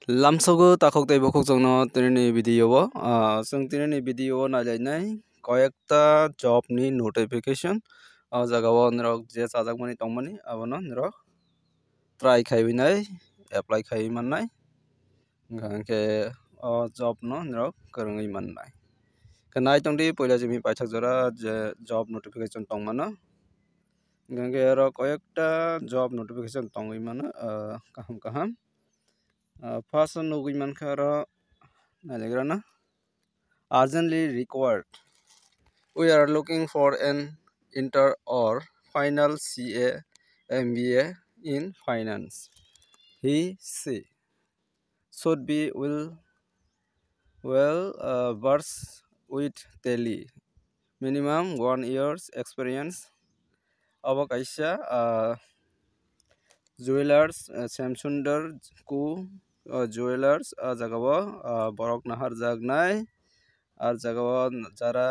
Lamsogo takok tei bokok jongno tinini video o sung tinini video nailainai koyekta job ni notification jagao nirok je chajakmani tongmani abono nirok try khaibinai apply khaimannai hingke o job no nirok kwrwngwi mannai kanai tongdi poila jemi paithak jora je job notification tongmano hingke aro koyekta job notification tongwi mano kaham kaham first nugui mankha aro nailagrana urgently required. We are looking for an inter or final CA MBA in finance. He she should be well versed with tally. Minimum 1 year's experience. Abo kaisa jewelers Samsundar ku jewelers jagao borok nahar jagnai আর জায়গাও যারা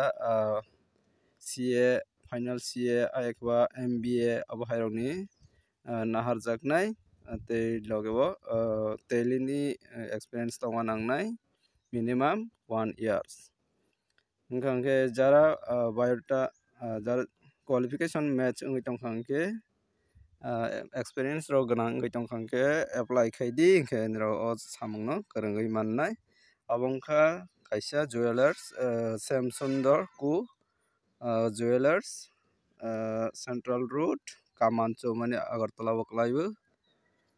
CA final CA আইকবা MBA abo hairokni nahar jaknai tei logebo telini experience tongma nangnai minimum 1 years hingke jara biodata jara qualification match wngwi tongkha hingke experience rok gwnang wngwi tongkha hingke apply khaidi hingke niro o samungno kwrwngwi mannai abo wngkha kaisa jewelers Samsundar ku jewelers Central Road Kamancho mani Agartala o klaibu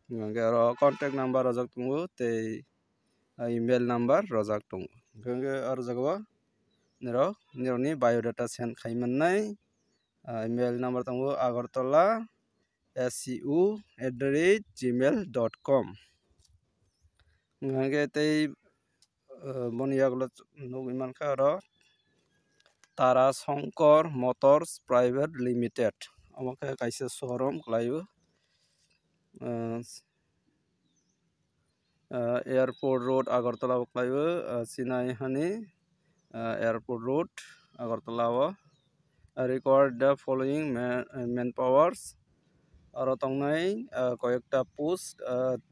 hingke aro contact number rojak tongo tei email number rojak tongo hingke aro jagao nirokni biodata send khaimannai email number tongo agartala su@gmail.com hingke tei boni yagulo nugui mankha aro Tara Shankar Motors Private Limited amo khe kaisa showroom khlaibu Airport Road Agartala o khlaibu Sinai Hani Airport Road Agartala o record the following manpowers aro tongnai koyekta post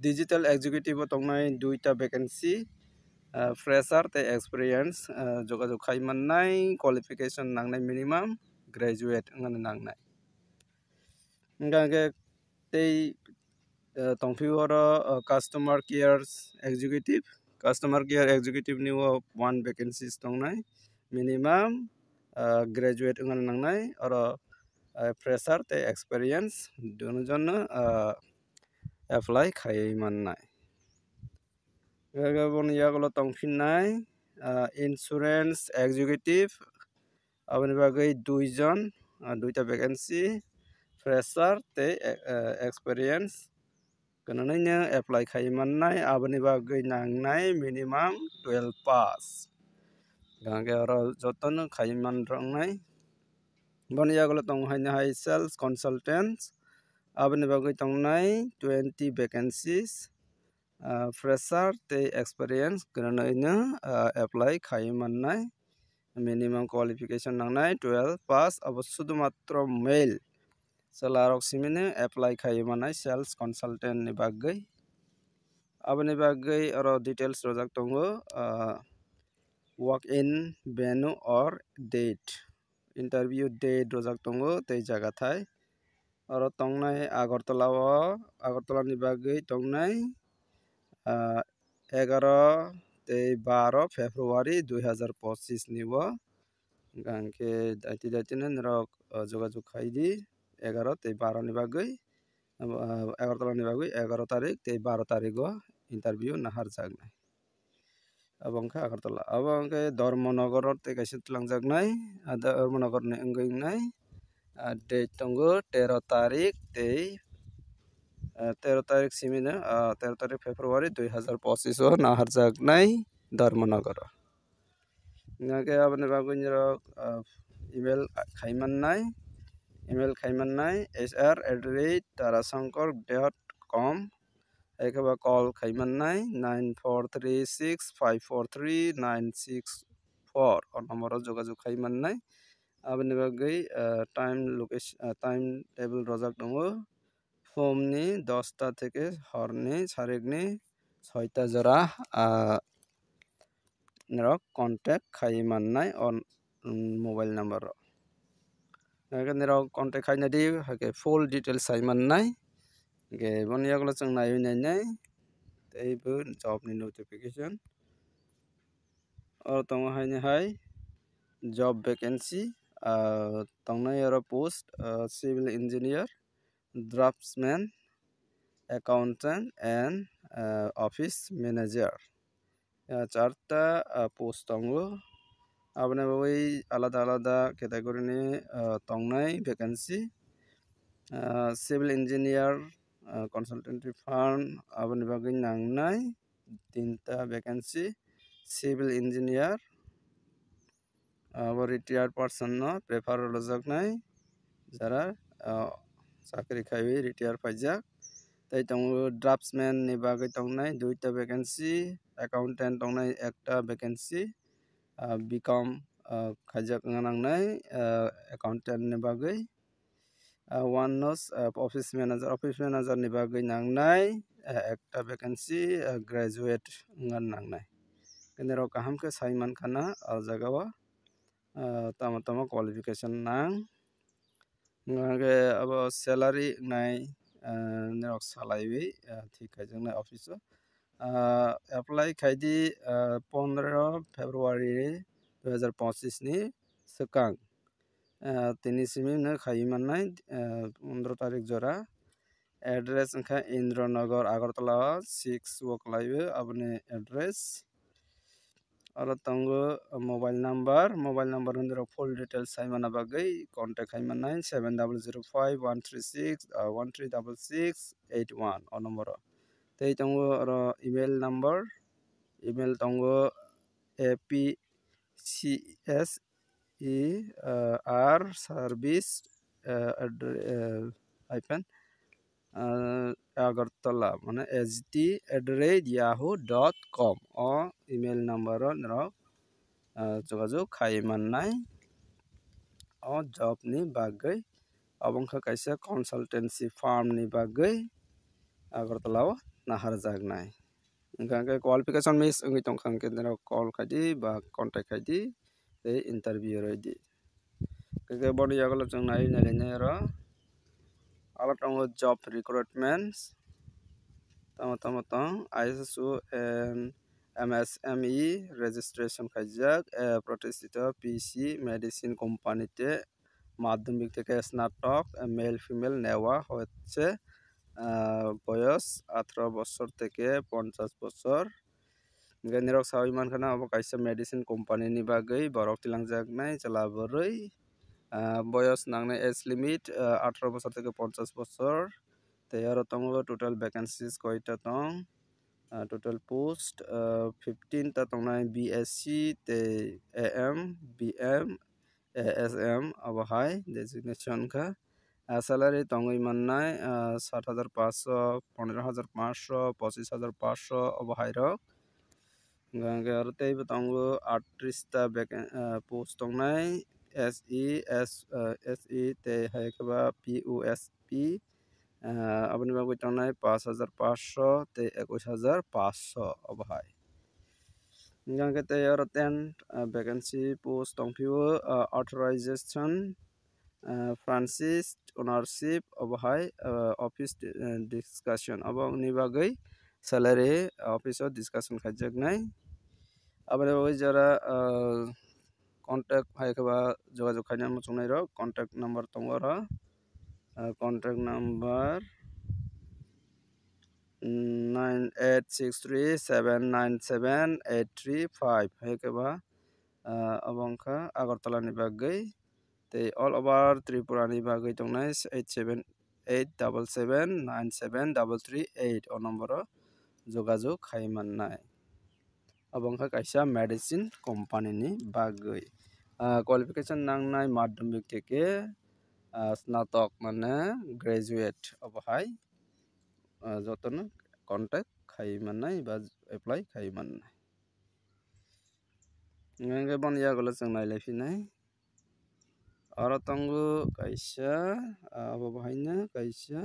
digital executive o tongnai 2ta vacancy fresher tei experience jogajog khaimannai qualification nangnai minimum graduate wngmani nangnai hingke tei tongphio aro customer care executive ni o 1 vacancies tongnai minimum graduate wngmani nangnai aro fresher tei experience duno jonno apply khaimannai boni yagulo tongphinnai insurance executive aboni bagui 2 jon 2ta vacancy fresher tei experience kwnainaino apply khaimannai aboni bagui nangnai minimum 12 pass hingke aro jotono khaimanroknai boni yagulo tonghaina hai sales consultants aboni bagui tongnai 20 vacancies fresher tei experience kwnainaino apply khaimannai minimum qualification nangnai 12 pass abo sudhumatro male chela rok simino apply khaimannai sales consultant ni bagui aboni bagui aro details rojak tongo walk in venue or date interview date rojak tongo tei jaga thai aro tongnai Agartala ni bagui tongnai 11 tei 12 February 2025 ni o hingke daiti no nirok jogajog khaidi 11 tei 12 ni bagui Agartala ni bagui 11 tarik tei 12 tarik o interview nahar jaknai abo wngkha Agartala abo wngkhe Dharmanagar tei kaisa twlangjaknai Dharmanagar ni wngwi wngnai date tongo 13 tarik tei 13 tarik simino 13 tarik February 2025 o naharjaknai Dharmanagar o hingke aboni bagui nirok email khaimannai hr@tarashankar.com haikhe call khaimannai 9436543964 o number o jogajog khaimannai aboni bagui time table rojak tongo phumni 10 ta theke horni 6 ni 6ta jora nerok contact khai mannai on mobile number nerok contact khai nadi hake full details sai mannai ge bon yaglo chung nai nai teibo job ni notification or tong hai job vacancy tongnai aro post civil engineer draftsman accountant and office manager charta post tongo abone bai alada category ni tongnai vacancy civil engineer consultancy firm abone bagai nangnai 3ta vacancy civil engineer retired person no prefer lojaknai jara chakri khaiwi retire paijak tei tongo draftsman ni bagai tongnai 2ta vacancy accountant tongnai 1ta vacancy become khajak nangnai accountant ni bagai one nos office manager ni bagai nangnai 1ta vacancy graduate nangnai kenero kaham ke saiman khana jagao tama qualification nang ngage abo salary nai nerok salaiwi thik khaijak nai office apply khaidi 15 February 2025 ni sekang tini simi na khai mannai 15 tarik jora address angkha Indranagar Agartala 6 woklaiwe aboni address aro tongo mobile number ndero full details saimana bagai contact khaimannai 700513613681 o number tei tongo aro email number email tongo apcser service hyphen agartala mane ht@yahoo.com o email number nerok jogajog khai mannai o job ni bagai abongkha kaisa consultancy firm ni bagai agartala o naharjagnai ingkha qualification miss ongoi tongkhang ke nerok call khaidi ba contact khaidi tei interview roidi ke boni yagalo chung nai nai ro ala tongo job recruitments tong ISO and MSME registration khaijak প্রতিষ্ঠিত PC medicine company te মাধ্যমিক থেকে স্নাতক male female নেওয়া হচ্ছে বয়স 18 বছর থেকে 50 বছর nerok sawi mankhana abo kaisa medicine company ni bagai borok tilangjaknai chelaboroi বয়স nangnai age limit 18 বছর থেকে 50 বছর tei aro tongo total vacancies koita tong total post 15 ta tongnai BSc tei AM BM ASM abo hai designation kha salary tongoi mannai 7,500 15,500 25,500 abo hai rok gange aro tei bo tongo 38 ta post tongnai SE tei hai kaba POSP aboni bagui tongnai 5,500 tei 21,500 abo hai gange tei aro 10 vacancy post tongphio authorization Francis ownership abo hai office discussion abo ni bagai salary office discussion khaijaknai aboni bagui jara contact hai kaba jogajog khaina muchungnai rok contact number tongo ro contact number 9863797835 hai kaba abongkha Agartala ni bagai tei all over Tripura ni bagai tongnai 8787797338 o number o jogajog khai mannai abongkha kaisa medicine company ni bagai qualification nangnai madhyamik theke স্নাতক মানে graduate abo hai jotono contact khai mannai ba apply khai mannai nge bon yagolo chung nailai phinai aro tongo kaisa abo haina kaisa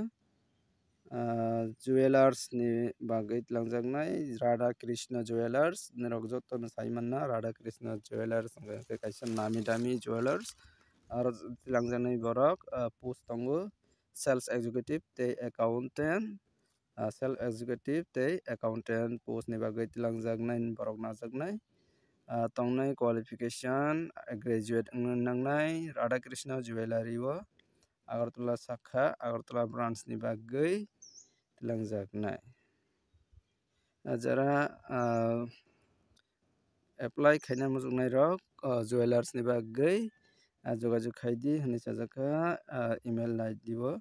jewelers ni bagui langjaknai Radha Krishna Jewelers nirok joto no saimana Radha Krishna Jewelers ke kaisa nami dami jewelers aro langjaknai borok post tongo sales executive tei accountant sales executive tei accountant post ni bagui langjaknai borok najaknai tongnai qualification graduate nangnai Radha Krishna Jewelry o Agartala Sakha Agartala branch ni bagui langjaknai jara apply khaina mujugnai rok jewelers ni bagui jogajuk khaidi hinui sajaka email ID o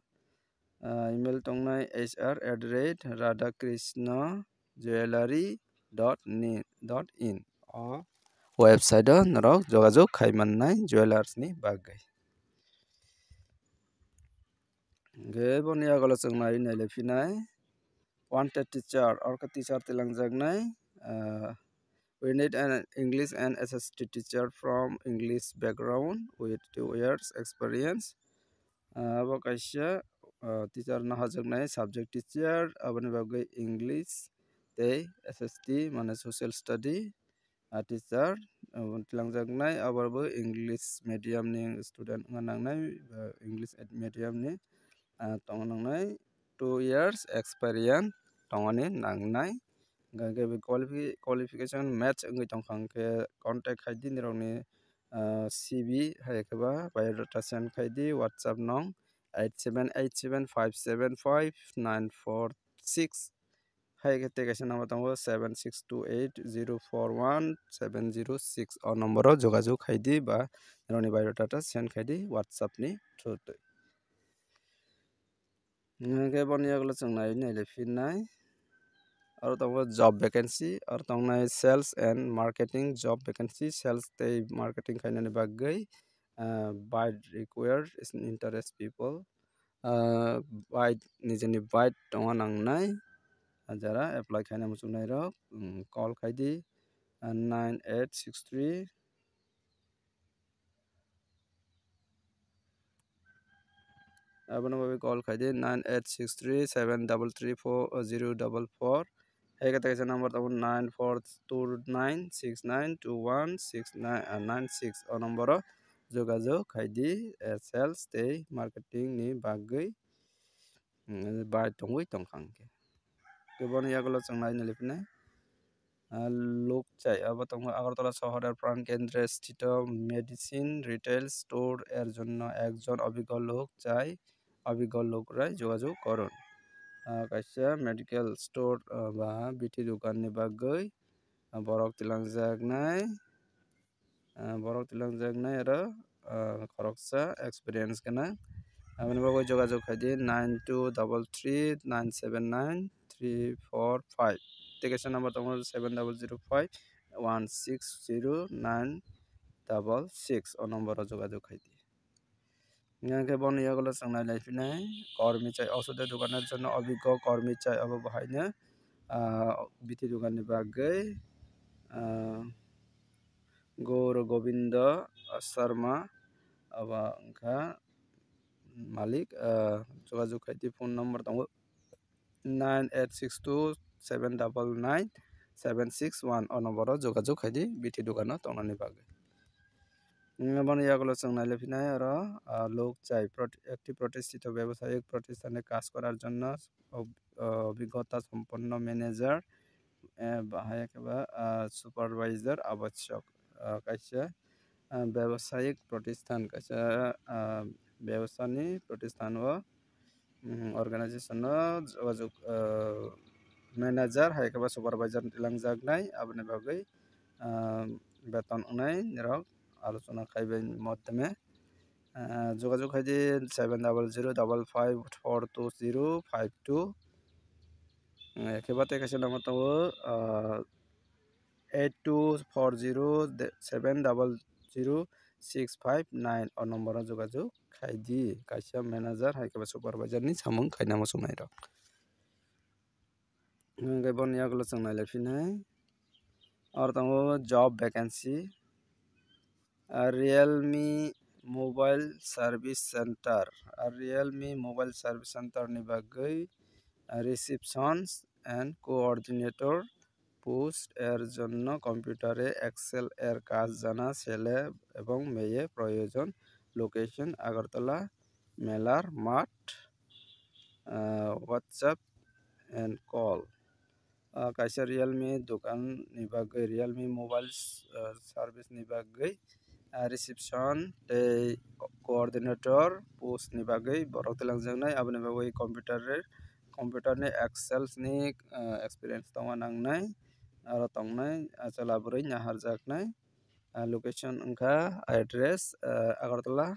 email tongnai hr@radhakrishna.jewelry.in o website o norok jogajuk khaimannai jewelers ni bagui ge boni agolo chungnai nailaifinai wanted teacher orka teacher tilangjaknai we need an English and SST teacher from English background with 2 years experience abo kaisa teacher nahajaknai subject teacher aboni bagui English tei SST mane social study teacher tilangjaknai abo English medium ni student nangnai English medium ni tongnai 2 years experience tongani nangnai gage qualification match ngui tongkhang ke contact khaidi nirokni CV hai keba biodata send khaidi WhatsApp nong 8787575946 hai ke kaisa number tongo 7628041706 o number o jogajuk khaidi ba nirokni biodata send khaidi WhatsApp ni through tui ke boni agolo chungnai nailaifinai aro tongo job vacancy aro tongnai sales and marketing job vacancy sales tei marketing khainani bagui bite required is interest people bite nijini bite tongo nangnai jara apply khaina muchungnai rok call khaidi 9863 aboni bagui call khaidi 986373340044 hai kata kaisa number tongo 9429692196 o number o jogajuk khaidi sales tei marketing ni bagui bai tongui tongkhang ke boni agolo chungnai nailaifinai লোকচাই abo tongo Agartala শহরের প্রাণকেন্দ্রে স্থিত medicine retail store এর জন্য একজন অভিজ্ঞ লোক চাই অভিজ্ঞ লোকরাই যোগাযোগ করুন kaisa medical store ba biti dukan ni bagui borok tilangjaknai aro khoroksa experience gana aboni bagui jogajuk khaidi 9233979345 tei kaisa number tongo 7005160966 o number o jogajuk khaidi ke boni agolo chungnai naifinai kormi chai oষুধের দোকানের জন্য অভিজ্ঞ কর্মী চাই abo bahaino biti dukan ni bagui Gaur Govinda Sharma abo wngkha malik jogajuk khaidi phone number tongo 9862799761 o number o jogajuk khaidi biti dukan o tongnani bagui boni agolo chungnai laifinai aro লোক চাই একটি প্রতিষ্ঠিত ব্যবসায়িক প্রতিষ্ঠানে কাজ করার জন্য অভিজ্ঞতা সম্পন্ন ম্যানেজার বা সুপারভাইজার আবশ্যক kaisa ব্যবসায়িক প্রতিষ্ঠান kaisa ব্যবসায়ী প্রতিষ্ঠান o organization o jogajuk manager hai keba supervisor tilangjaknai aboni bagui beton wngnai nirok alochona khaibai moddome jogajuk khaidi 7005542052 keba tei kaisa number tongo 8240700659 o number o jogajuk khaidi kaisa manager hai keba supervisor ni samung khaina muchungnai rok hingke boni agolo chungnai laifinai aro tongo job vacancy Realme Mobile Service Center Realme Mobile Service Center ni bagui receptions and coordinator post এর জন্য কম্পিউটারে Excel এর কাজ জানা ছেলে এবং মেয়ে প্রয়োজন। লোকেশন আগরতলা মেলার মাঠ। WhatsApp and call kaisa Realme dukan ni bagui Realme mobile service ni bagui reception tei coordinator post ni bagui borok tilangjaknai aboni bagui computer ni excel ni experience tongma nangnai aro tongnai achalaboroi naharjaknai location wngkha address Agartala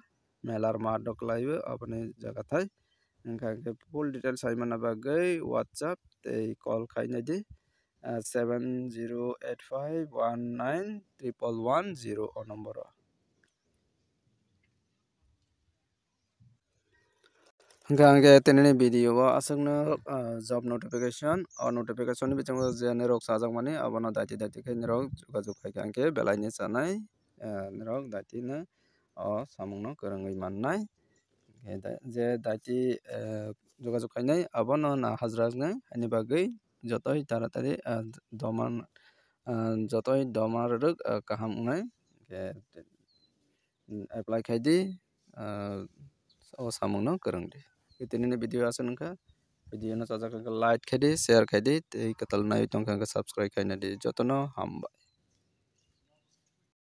melar mat doklaio aboni jaga thai wngkha ke full details saimana bagui WhatsApp tei call khainai di 7085191110 o number o. Hingga angke tinini video o asakno job notification o notification ni bisingo je nirok sajak mani abono daiti khai nirok jogajog khai angke belai ni chanai nirok daiti no o samung no kwrwngwi mannai je daiti jogajog khainai abono na hajra wngnai ani bagui jotoi taratari jotoi doma rwrwk kaham wngnai apply khai di o samung no kwrwngdi tinini video asuk wngkha video no chajak like khai di share khai di tei kwtal nai tongkha subscribe khainai di jotono hambai.